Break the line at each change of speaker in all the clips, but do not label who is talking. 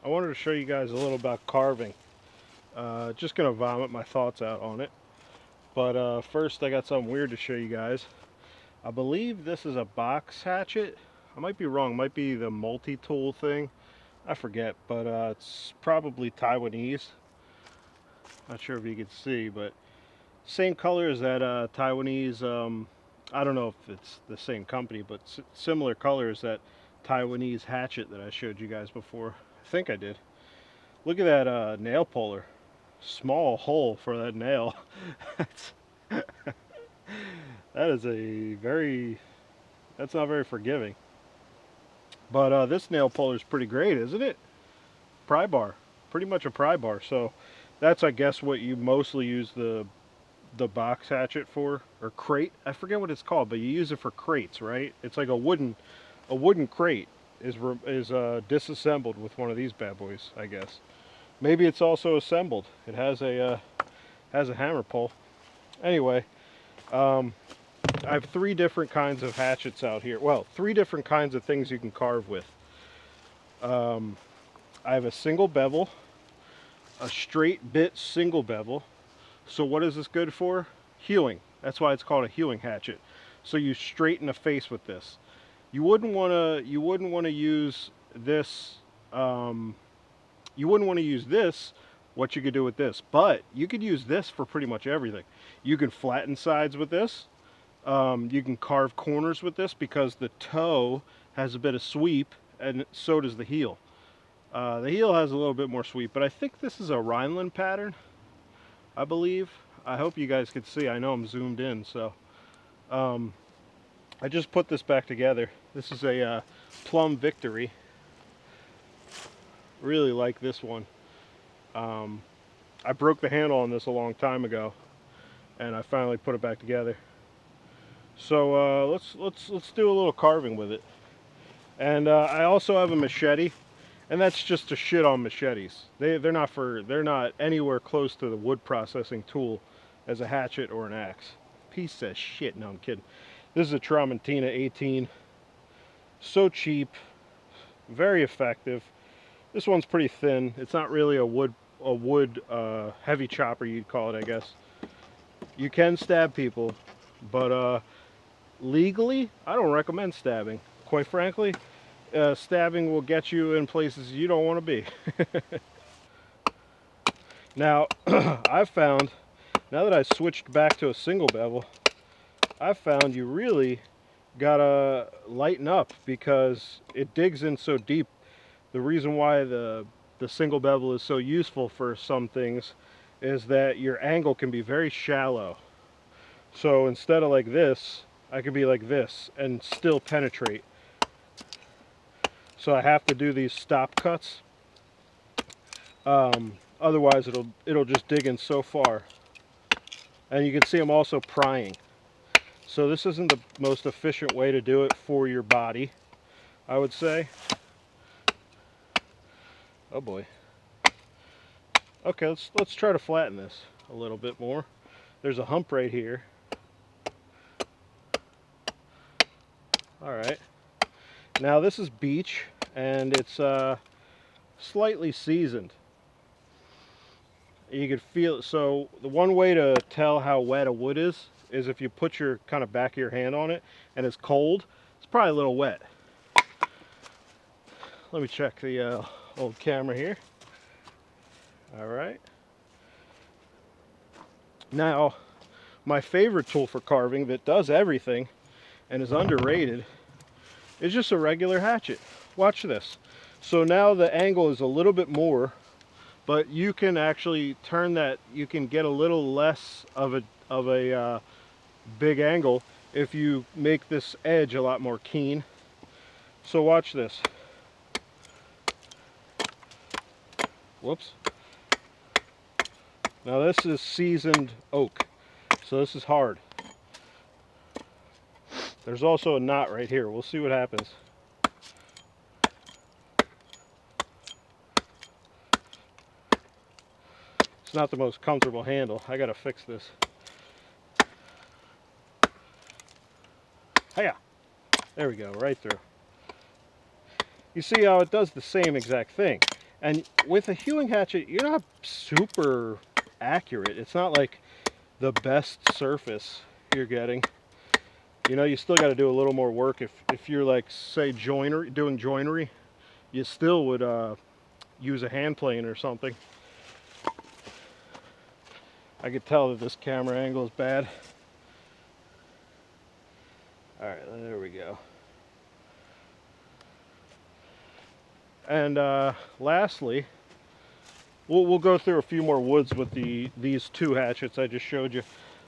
I wanted to show you guys a little about carving. Just gonna vomit my thoughts out on it. But first I got something weird to show you guys. I believe this is a box hatchet. I might be wrong, might be the multi-tool thing. I forget, but it's probably Taiwanese. Not sure if you can see, but same color as that Taiwanese, I don't know if it's the same company, but similar color as that Taiwanese hatchet that I showed you guys before. I think I did. Look at that nail puller. Small hole for that nail. That is a very, that's not very forgiving. But this nail puller is pretty great, isn't it? Pry bar. Pretty much a pry bar. So that's, I guess, what you mostly use the box hatchet for, or crate. I forget what it's called, but you use it for crates, right? It's like a wooden crate is disassembled with one of these bad boys, I guess. Maybe it's also assembled. It has a hammer pull. Anyway, I have three different kinds of hatchets out here. Well, three different kinds of things you can carve with. I have a single bevel, a straight bit single bevel. So what is this good for? Hewing. That's why it's called a hewing hatchet. So you straighten a face with this. You wouldn't want to use this. You wouldn't want to use this. What you could do with this, but you could use this for pretty much everything. You can flatten sides with this. You can carve corners with this because the toe has a bit of sweep, and so does the heel. The heel has a little bit more sweep, but I think this is a Rhineland pattern, I believe. I hope you guys can see. I know I'm zoomed in, so I just put this back together. This is a Plum Victory. Really like this one. I broke the handle on this a long time ago, and I finally put it back together. So let's do a little carving with it. And I also have a machete, and that's just to shit on machetes. They're not anywhere close to the wood processing tool as a hatchet or an axe. Piece of shit. No, I'm kidding. This is a Tramontina 18. So cheap, very effective. This one's pretty thin. It's not really a wood heavy chopper, you'd call it, I guess. You can stab people, but legally, I don't recommend stabbing. Quite frankly, stabbing will get you in places you don't want to be. Now, I've found, now that I switched back to a single bevel, I've found you really gotta lighten up because it digs in so deep. The reason why the single bevel is so useful for some things is that your angle can be very shallow. So instead of like this, I could be like this and still penetrate. So I have to do these stop cuts. Otherwise it'll just dig in so far. And you can see I'm also prying. So this isn't the most efficient way to do it for your body, I would say. Oh boy. Okay, let's try to flatten this a little bit more. There's a hump right here. All right. Now this is beech, and it's slightly seasoned. You could feel it. So the one way to tell how wet a wood is if you put your kind of back of your hand on it and it's cold. It's probably a little wet. Let me check the old camera here. All right. Now, my favorite tool for carving that does everything and is underrated is just a regular hatchet. Watch this. So now the angle is a little bit more, but you can actually turn that. You can get a little less of a big angle if you make this edge a lot more keen. So watch this. Whoops. Now this is seasoned oak, so this is hard. There's also a knot right here. We'll see what happens. It's not the most comfortable handle. I gotta fix this. Hiya! There we go, right through. You see how it does the same exact thing. And with a hewing hatchet, you're not super accurate. It's not like the best surface you're getting. You know, you still got to do a little more work. If you're like, say, doing joinery, you still would use a hand plane or something. I could tell that this camera angle is bad. All right, there we go. And lastly, we'll go through a few more woods with these two hatchets I just showed you.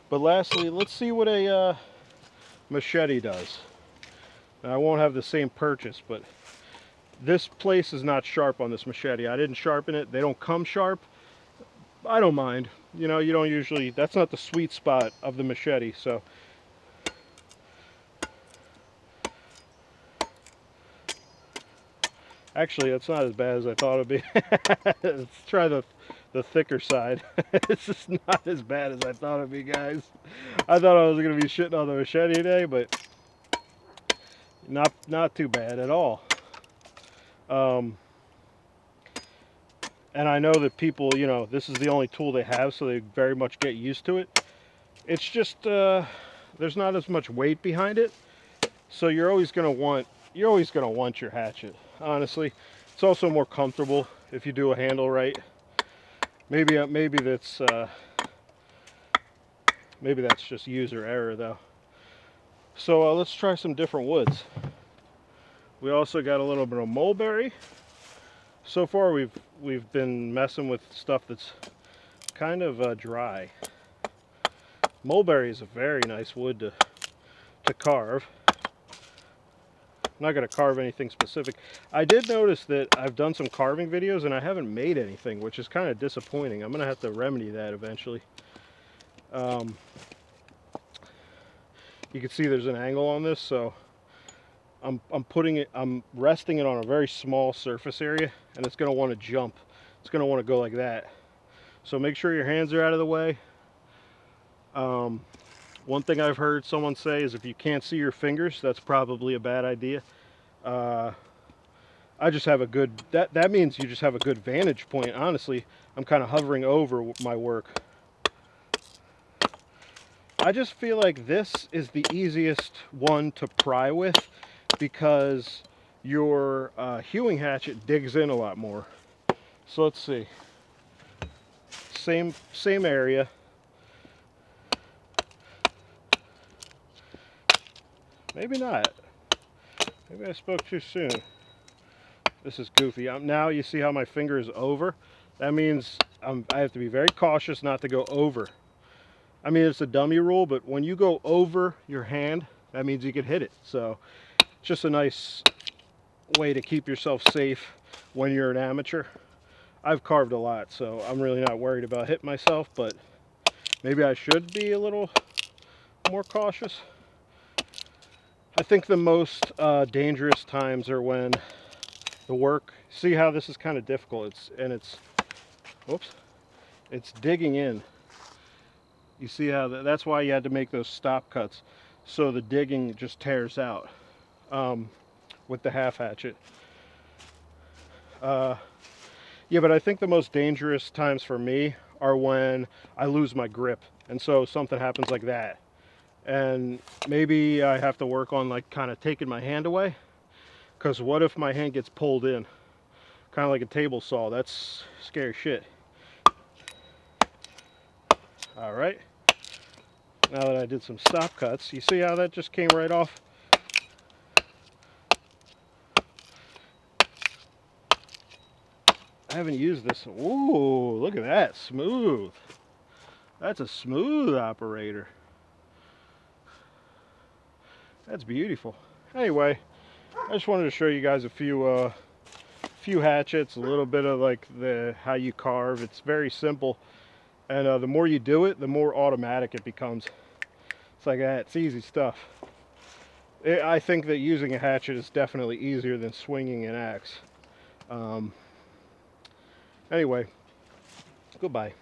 But lastly, let's see what a machete does. Now, I won't have the same purchase, but this place is not sharp on this machete. I didn't sharpen it. They don't come sharp. I don't mind. You know, you don't usually, that's not the sweet spot of the machete, so. Actually, it's not as bad as I thought it'd be. Let's try the thicker side. It's just not as bad as I thought it'd be, guys. I thought I was gonna be shitting on the machete today, but not too bad at all. And I know that people, you know, this is the only tool they have, so they very much get used to it. It's just there's not as much weight behind it, so you're always gonna want your hatchet. Honestly, it's also more comfortable if you do a handle right. Maybe that's just user error though. So let's try some different woods. We also got a little bit of mulberry. So far we've been messing with stuff that's kind of dry. Mulberry is a very nice wood to carve. I'm not going to carve anything specific. I did notice that I've done some carving videos and I haven't made anything, which is kind of disappointing. I'm going to have to remedy that eventually. You can see there's an angle on this, so I'm resting it on a very small surface area, and it's going to want to jump. It's going to want to go like that. So make sure your hands are out of the way. One thing I've heard someone say is if you can't see your fingers, that's probably a bad idea. I just have a good, that means you just have a good vantage point. Honestly, I'm kind of hovering over my work. I just feel like this is the easiest one to pry with because your hewing hatchet digs in a lot more. So let's see. Same area. Maybe not. Maybe I spoke too soon. This is goofy. Now you see how my finger is over? That means I have to be very cautious not to go over. I mean, it's a dummy rule, but when you go over your hand, that means you can hit it. So it's just a nice way to keep yourself safe when you're an amateur. I've carved a lot, so I'm really not worried about hitting myself, but maybe I should be a little more cautious. I think the most dangerous times are when the work, see how this is kind of difficult, it's digging in. You see how that's why you had to make those stop cuts, so the digging just tears out with the half hatchet. Yeah, but I think the most dangerous times for me are when I lose my grip, and so something happens like that. And maybe I have to work on like kind of taking my hand away, because what if my hand gets pulled in? Kind of like a table saw. That's scary shit. All right. Now that I did some stop cuts, you see how that just came right off? I haven't used this. Ooh, look at that. Smooth. That's a smooth operator. That's beautiful. Anyway, I just wanted to show you guys a few hatchets, a little bit of like how you carve. It's very simple, and the more you do it, the more automatic it becomes. It's like that. It's easy stuff. I think that using a hatchet is definitely easier than swinging an axe. Anyway, goodbye.